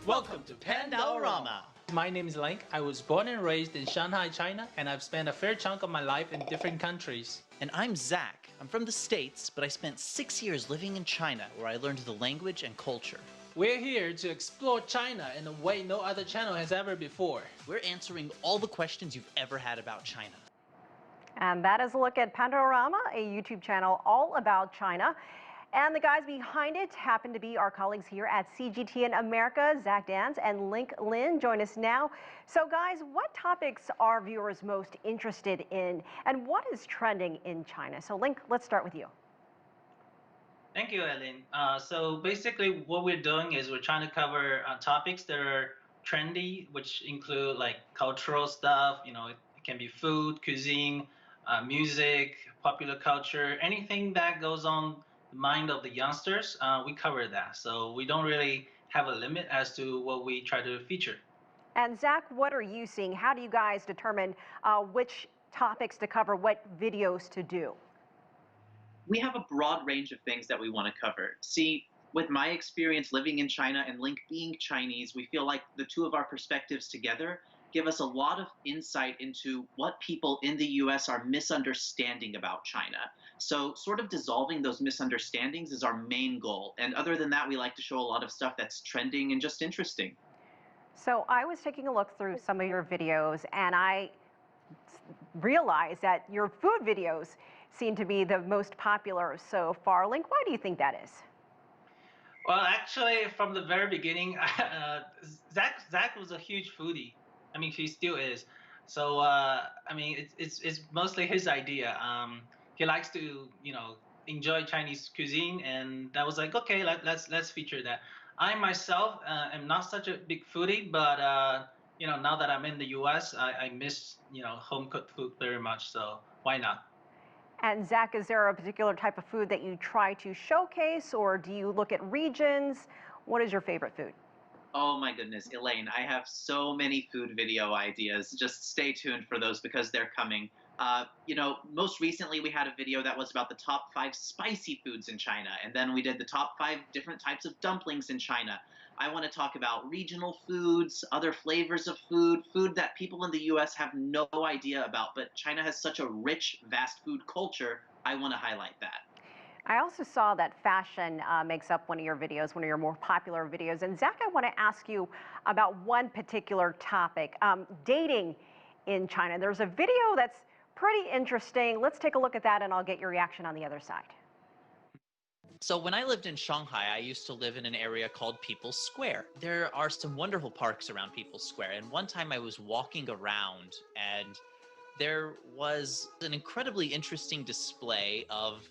Welcome to Pandaorama. My name is Link. I was born and raised in Shanghai, China, and I've spent a fair chunk of my life in different countries. And I'm Zach. I'm from the States, but I spent 6 years living in China, where I learned the language and culture. We're here to explore China in a way no other channel has ever before. We're answering all the questions you've ever had about China. And that is a look at Pandaorama, a YouTube channel all about China. And the guys behind it happen to be our colleagues here at CGTN America, Zach Dans and Link Lin. Join us now. So guys, what topics are viewers most interested in, and what is trending in China? So Link, let's start with you. Thank you, Eileen. So basically what we're doing is we're trying to cover topics that are trendy, which include like cultural stuff, it can be food, cuisine, music, popular culture, anything that goes on the mind of the youngsters, we cover that. So we don't really have a limit as to what we try to feature. And Zach, what are you seeing? How do you guys determine which topics to cover, what videos to do? We have a broad range of things that we want to cover. See, with my experience living in China and Link being Chinese, we feel like the two of our perspectives together give us a lot of insight into what people in the US are misunderstanding about China. So sort of dissolving those misunderstandings is our main goal. And other than that, we like to show a lot of stuff that's trending and just interesting. So I was taking a look through some of your videos, and I realized that your food videos seem to be the most popular so far. Link, why do you think that is? Well, actually, from the very beginning, Zach was a huge foodie. I mean, he still is. So, I mean, it's mostly his idea. He likes to, enjoy Chinese cuisine, and that was like, okay, let's feature that. I myself am not such a big foodie, but now that I'm in the U.S., I miss home cooked food very much. So why not? And Zach, is there a particular type of food that you try to showcase, or do you look at regions? What is your favorite food? Oh my goodness, Elaine, I have so many food video ideas. Just stay tuned for those because they're coming. Most recently we had a video that was about the top 5 spicy foods in China, and then we did the top 5 different types of dumplings in China. I want to talk about regional foods, other flavors of food, food that people in the US have no idea about, but China has such a rich, vast food culture. I want to highlight that. I also saw that fashion makes up one of your videos, one of your more popular videos. And Zach, I want to ask you about one particular topic, dating in China. There's a video that's pretty interesting. Let's take a look at that, and I'll get your reaction on the other side. So when I lived in Shanghai, I used to live in an area called People's Square. There are some wonderful parks around People's Square, and one time I was walking around and there was an incredibly interesting display of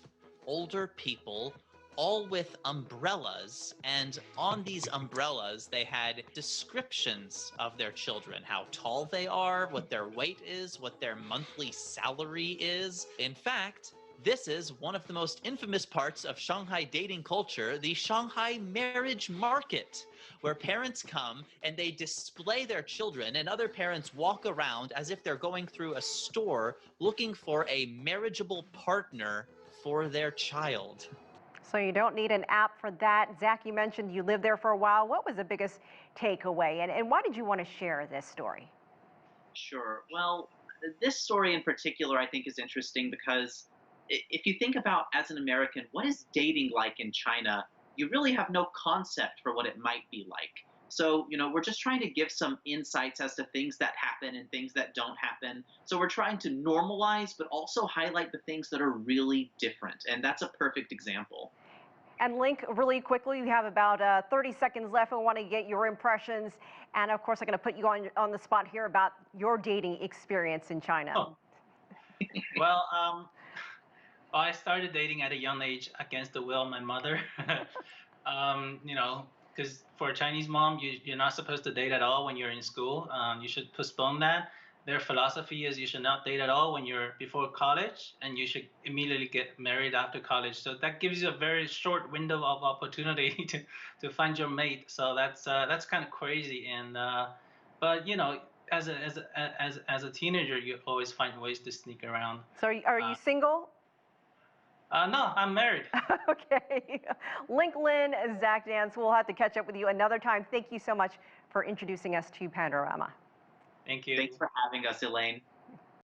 older people, all with umbrellas, and on these umbrellas they had descriptions of their children, how tall they are, what their weight is, what their monthly salary is. In fact, this is one of the most infamous parts of Shanghai dating culture, the Shanghai marriage market, where parents come and they display their children, and other parents walk around as if they're going through a store looking for a marriageable partner for their child. So you don't need an app for that. Zach, you mentioned you lived there for a while. What was the biggest takeaway, and why did you want to share this story? Sure. Well, this story in particular I think is interesting because if you think about, as an American, what is dating like in China, you really have no concept for what it might be like. So, we're just trying to give some insights as to things that happen and things that don't happen. So we're trying to normalize, but also highlight the things that are really different. And that's a perfect example. And Link, really quickly, we have about 30 seconds left. I want to get your impressions. And of course, I'm going to put you on the spot here about your dating experience in China. Oh. Well, I started dating at a young age against the will of my mother. Because for a Chinese mom, you're not supposed to date at all when you're in school. You should postpone that. Their philosophy is you should not date at all when you're before college, and you should immediately get married after college. So that gives you a very short window of opportunity to find your mate. So that's kind of crazy. And but as a teenager, you always find ways to sneak around. So are you single? No, I'm married. Okay. Link Lin, Zach Dance, we'll have to catch up with you another time. Thank you so much for introducing us to Panorama. Thank you. Thanks for having us, Elaine.